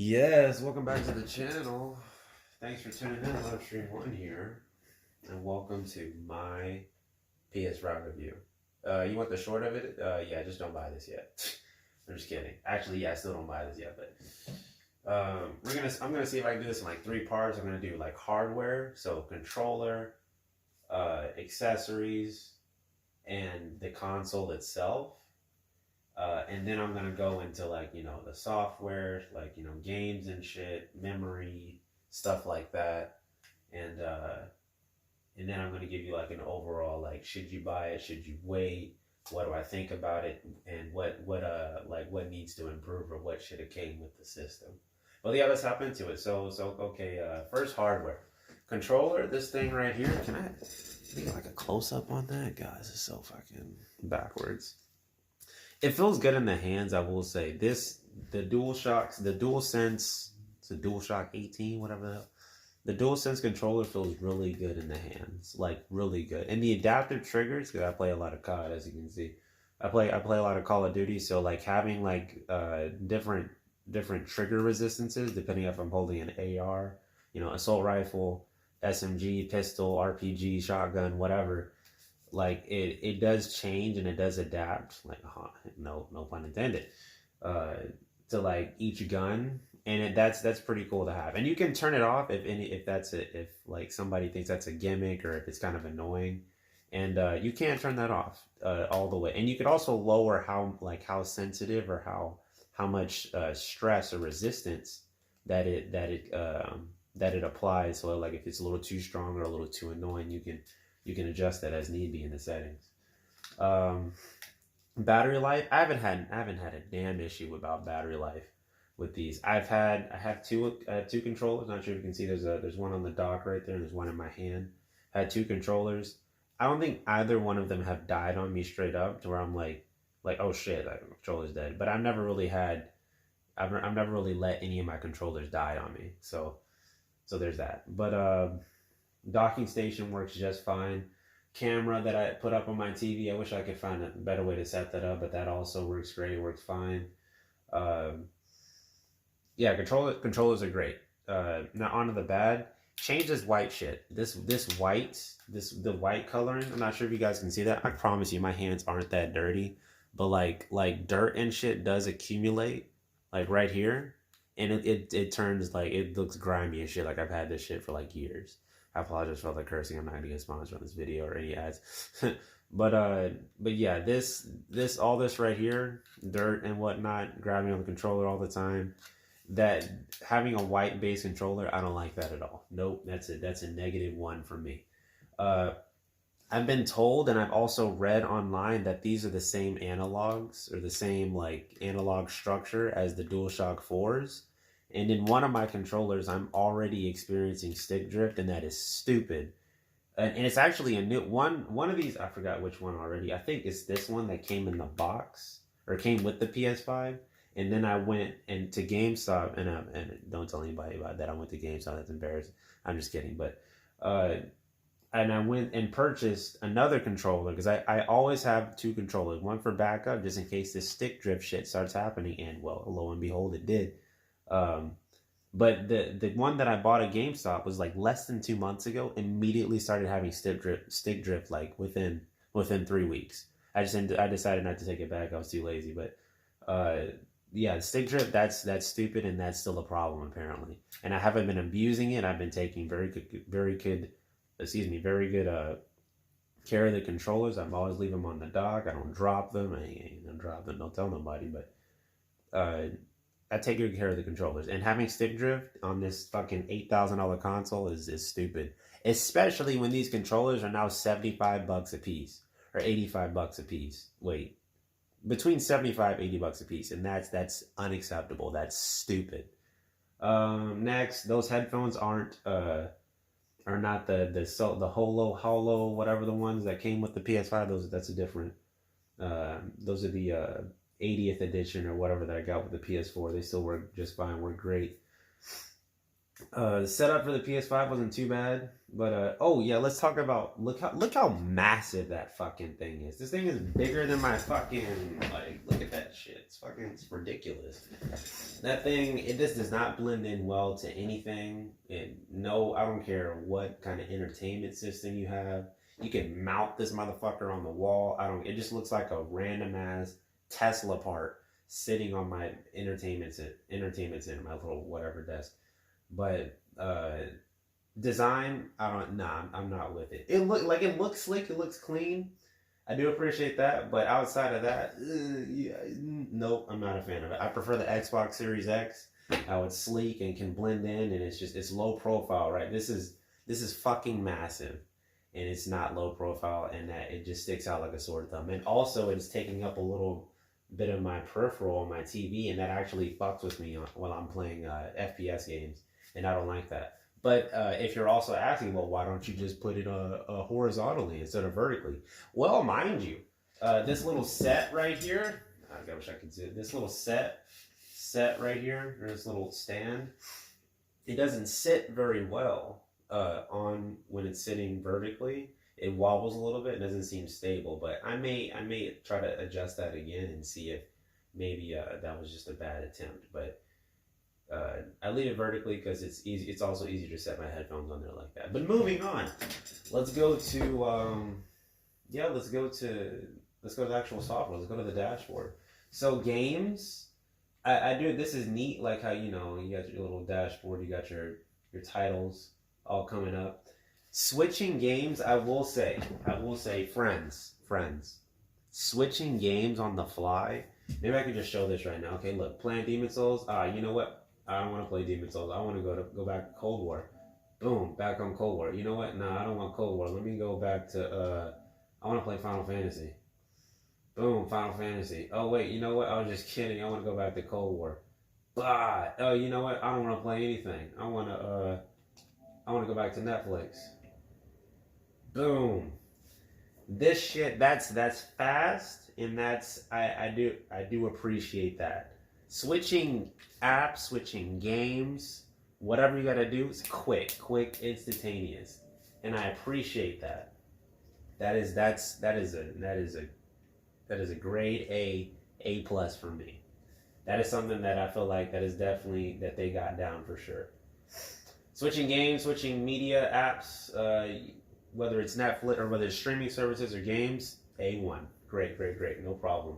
Yes, welcome back to the channel. Thanks for tuning in, lifestream1 here, and welcome to my PS5 review. You want the short of it? Yeah, just don't buy this yet. I'm just kidding. Actually, yeah, I still don't buy this yet, but I'm gonna see if I can do this in like 3 parts. I'm gonna do like hardware, so controller, accessories, and the console itself. And then I'm gonna go into like, the software, like, games and shit, memory, stuff like that. And then I'm gonna give you like an overall, like, should you buy it? Should you wait? What do I think about it? And what needs to improve, or what should have came with the system? Well, yeah, let's hop into it. Okay, first hardware. Controller, this thing right here. Can I get like a close up on that? Guys, it's so fucking backwards. It feels good in the hands, I will say. The DualShock, the DualSense, it's a DualShock 18, whatever the hell. The DualSense controller feels really good in the hands, like really good. And the adaptive triggers, because I play a lot of COD, as you can see. I play a lot of Call of Duty, so like having like different trigger resistances depending if I'm holding an AR, assault rifle, SMG, pistol, RPG, shotgun, whatever. Like it does change and it does adapt, like no pun intended, to like each gun, and that's pretty cool to have. And you can turn it off if like somebody thinks that's a gimmick, or if it's kind of annoying, and you can turn that off all the way. And you could also lower how sensitive, or how much stress or resistance that it applies. So like if it's a little too strong or a little too annoying, you can adjust that as need be in the settings. Battery life, I haven't had a damn issue about battery life with these. I have two controllers. Not sure if you can see. There's one on the dock right there, and there's one in my hand. I had 2 controllers. I don't think either one of them have died on me straight up to where I'm like oh shit, that controller's dead. But I've never really let any of my controllers die on me. So there's that. But docking station works just fine. Camera that I put up on my TV, I wish I could find a better way to set that up, but that also works great. It works fine. Yeah, controllers are great. Now onto the bad. Change this white shit. The white coloring. I'm not sure if you guys can see that. I promise you, my hands aren't that dirty, but like dirt and shit does accumulate, like right here, and it turns like, it looks grimy as shit. Like I've had this shit for like years. I apologize for all the cursing. I'm not gonna get sponsored on this video or any ads. but yeah, all this right here, dirt and whatnot, grabbing on the controller all the time. That having a white base controller, I don't like that at all. Nope, that's a -1 for me. I've been told, and I've also read online, that these are the same analogs, or the same like analog structure as the DualShock 4s. And in one of my controllers, I'm already experiencing stick drift, and that is stupid. And it's actually a new one. One of these, I forgot which one already. I think it's this one that came in the box, or came with the PS5. And then I went to GameStop, and don't tell anybody about that. I went to GameStop. That's embarrassing. I'm just kidding. But and I went and purchased another controller, because I always have 2 controllers, one for backup just in case this stick drift shit starts happening. And well, lo and behold, it did. But the one that I bought at GameStop was like less than 2 months ago. Immediately started having stick drift like within 3 weeks. I decided not to take it back. I was too lazy. But yeah, stick drift, that's stupid, and that's still a problem apparently. And I haven't been abusing it. I've been taking very good care of the controllers. I'm always leave them on the dock. I don't drop them. I ain't drop them. Don't tell nobody. But I take good care of the controllers. And having stick drift on this fucking $8,000 console is stupid. Especially when these controllers are now $75 a piece, or $85 a piece. Wait, between $75 $80 a piece, and that's unacceptable. That's stupid. Next, those headphones are not the holo whatever, the ones that came with the PS5. That's a different. Those are the 80th edition or whatever that I got with the PS4. They still work just fine, work great. The setup for the PS5 wasn't too bad, but oh yeah, let's talk about, look how massive that fucking thing is. This thing is bigger than my fucking, like, look at that shit. It's ridiculous. That thing, this does not blend in well to anything. No, I don't care what kind of entertainment system you have. You can mount this motherfucker on the wall. It just looks like a random ass Tesla part sitting on my entertainment center, my little whatever desk. But design, I'm not with it. It looks slick, it looks clean. I do appreciate that, but outside of that, yeah, nope, I'm not a fan of it. I prefer the Xbox Series X, how it's sleek and can blend in, and it's low profile, right? This is fucking massive, and it's not low profile, and that it just sticks out like a sore thumb. And also, it's taking up a little bit of my peripheral on my TV, and that actually fucks with me while I'm playing FPS games, and I don't like that. But if you're also asking, well, why don't you just put it horizontally instead of vertically? Well, mind you, this little set right here, I wish I could do it. This little set right here, or this little stand, it doesn't sit very well on when it's sitting vertically. It wobbles a little bit. It doesn't seem stable. But I may try to adjust that again and see if maybe that was just a bad attempt. But I leave it vertically because it's easy. It's also easier to set my headphones on there like that. But moving on, let's go to let's go to actual software. Let's go to the dashboard. So games, I do. This is neat, like how you got your little dashboard. You got your titles all coming up. Switching games, I will say, friends, switching games on the fly. Maybe I can just show this right now. Okay, look, playing Demon Souls. You know what? I don't want to play Demon Souls. I want to go back to Cold War. Boom, back on Cold War. You know what? Nah, I don't want Cold War. Let me go back to, I want to play Final Fantasy. Boom, Final Fantasy. Oh, wait, you know what? I was just kidding. I want to go back to Cold War. Bah. Oh, you know what? I don't want to play anything. I want to go back to Netflix. Boom. This shit, that's fast, and I do appreciate that. Switching apps, switching games, whatever you gotta do is quick, instantaneous, and I appreciate that. That is a grade A plus for me. That is something that I feel like that is definitely that they got down for sure. Switching games, switching media apps, whether it's Netflix or whether it's streaming services or games, A1. Great, no problem.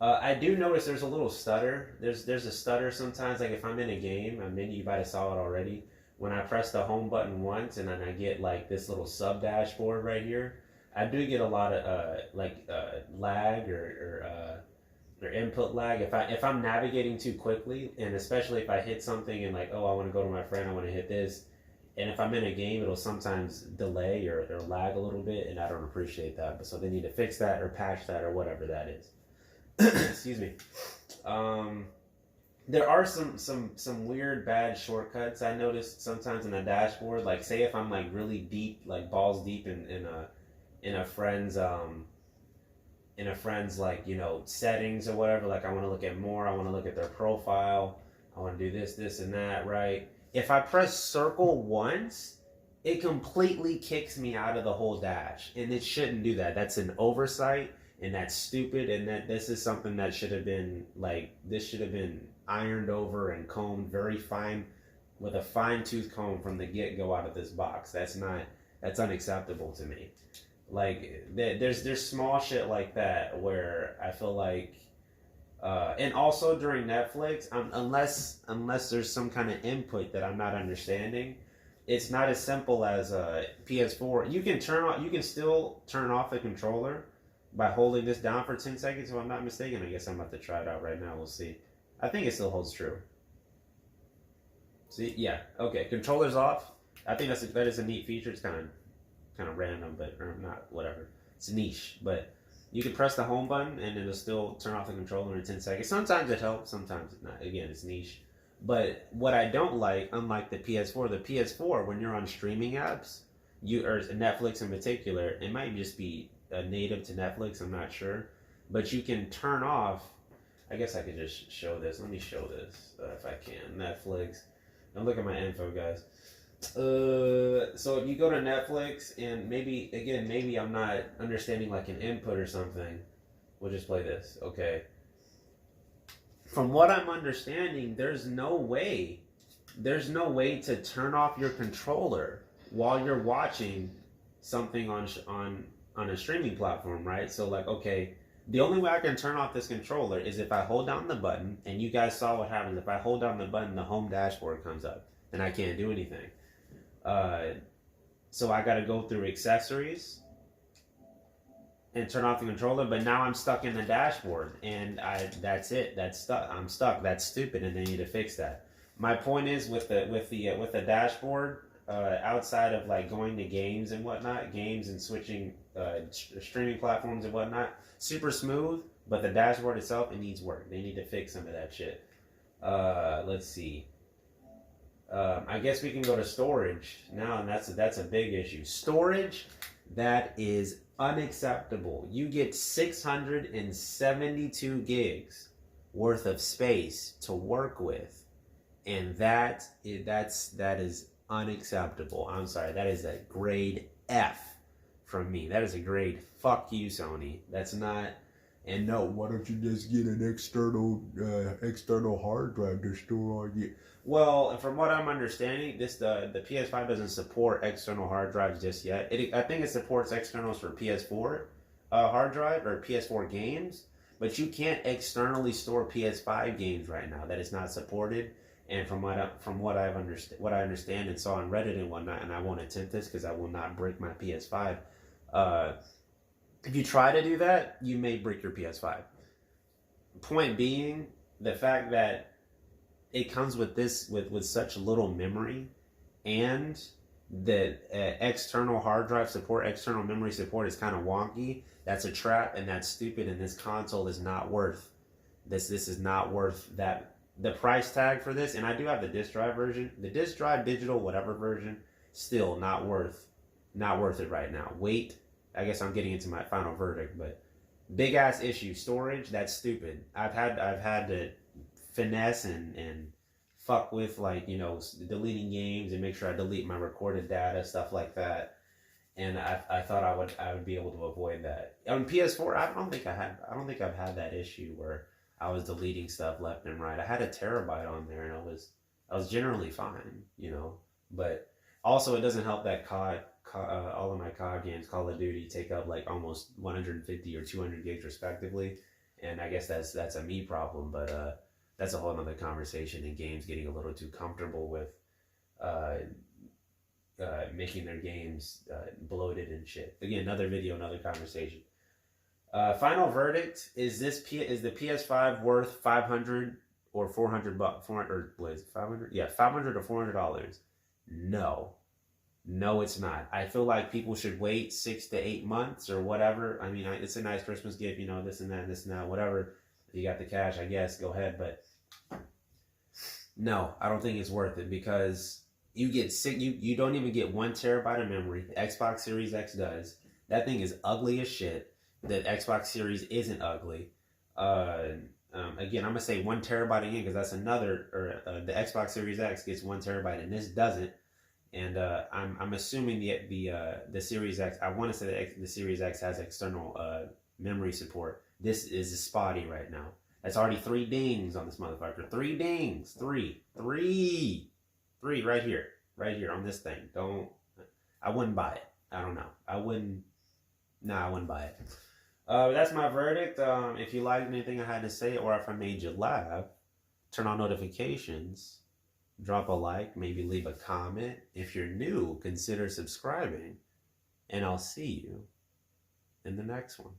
I do notice there's a little stutter. There's a stutter sometimes, like if I'm in a game, you might have saw it already. When I press the home button once and then I get like this little sub dashboard right here, I do get a lot of lag or input lag if I'm navigating too quickly, and especially if I hit something and like, oh, I want to go to my friend, I want to hit this. And if I'm in a game, it'll sometimes delay or lag a little bit, and I don't appreciate that. But so they need to fix that or patch that or whatever that is. Excuse me. There are some weird bad shortcuts I noticed sometimes in the dashboard. Like say if I'm like really deep, like balls deep in a friend's like settings or whatever. Like I want to look at more. I want to look at their profile. I want to do this and that. Right. If I press circle once, it completely kicks me out of the whole dash, and it shouldn't do that. That's an oversight, and that's stupid, and that this is something that should have been ironed over and combed very fine with a fine-tooth comb from the get-go out of this box. That's unacceptable to me. Like there's small shit like that where I feel like and also during Netflix, unless there's some kind of input that I'm not understanding, it's not as simple as PS4. You can still turn off the controller by holding this down for 10 seconds, if I'm not mistaken. I guess I'm about to try it out right now. We'll see. I think it still holds true. See, yeah, okay. Controller's off. I think that is a neat feature. It's kind of random, but or not whatever. It's niche, but. You can press the home button and it'll still turn off the controller in 10 seconds. Sometimes it helps, sometimes it not. Again, it's niche. But what I don't like, unlike the PS4, when you're on streaming apps, or Netflix in particular, it might just be native to Netflix, I'm not sure. But you can turn off, I guess I could just show this. Let me show this if I can. Netflix. Don't look at my info, guys. So if you go to Netflix and maybe I'm not understanding like an input or something. We'll just play this, okay? from what I'm understanding, there's no way to turn off your controller while you're watching something on a streaming platform, right? So like, okay, the only way I can turn off this controller is if I hold down the button, and you guys saw what happens. If I hold down the button, the home dashboard comes up, and I can't do anything. So I got to go through accessories and turn off the controller, but now I'm stuck in the dashboard, and that's it. That's stuck. I'm stuck. That's stupid, and they need to fix that. My point is with the dashboard, outside of like going to games and whatnot, games and switching streaming platforms and whatnot, super smooth. But the dashboard itself, it needs work. They need to fix some of that shit. Let's see. I guess we can go to storage now, and that's a big issue. Storage, that is unacceptable. You get 672 gigs worth of space to work with, and that is unacceptable. I'm sorry, that is a grade F from me. That is a grade fuck you, Sony. That's not. And no, why don't you just get an external hard drive to store all your... Well, from what I'm understanding, the PS5 doesn't support external hard drives just yet. I think it supports externals for PS4 hard drive or PS4 games, but you can't externally store PS5 games right now. That is not supported. And from what I understand and saw on Reddit and whatnot, and I won't attempt this because I will not break my PS5. If you try to do that, you may break your PS5. Point being, the fact that it comes with such little memory, and the external hard drive support, external memory support is kind of wonky. That's a trap, and that's stupid. And this console is not worth this. This is not worth that. The price tag for this, and I do have the disc drive version, the disc drive digital whatever version, still not worth it right now. Wait. I guess I'm getting into my final verdict, but big ass issue, storage, that's stupid. I've had to finesse and fuck with, like, you know, deleting games and make sure I delete my recorded data, stuff like that. And I thought I would be able to avoid that. On PS4, I don't think I've had that issue where I was deleting stuff left and right. I had a terabyte on there, and I was generally fine, you know. But also, it doesn't help that all of my COD games, Call of Duty, take up like almost 150 or 200 gigs respectively, and I guess that's a me problem, but that's a whole other conversation. And games getting a little too comfortable with making their games bloated and shit. Again, another video, another conversation. Final verdict: is the PS5 worth 500 or 400 bucks? 400 or what is it, 500? Yeah, 500 or $400. No, it's not. I feel like people should wait 6 to 8 months or whatever. I mean, it's a nice Christmas gift, you know, this and that, whatever. If you got the cash, I guess, go ahead. But no, I don't think it's worth it, because you get you don't even get 1 terabyte of memory. The Xbox Series X does. That thing is ugly as shit. The Xbox Series isn't ugly. Again, I'm gonna say 1 terabyte again, because that's another. Or the Xbox Series X gets 1 terabyte, and this doesn't. And I'm assuming the Series X. I want to say the Series X has external memory support. This is spotty right now. That's already 3 dings on this motherfucker. 3 dings. Three right here on this thing. I wouldn't buy it. I don't know. I wouldn't buy it. That's my verdict. If you liked anything I had to say, or if I made you laugh, turn on notifications. Drop a like, maybe leave a comment. If you're new, consider subscribing, and I'll see you in the next one.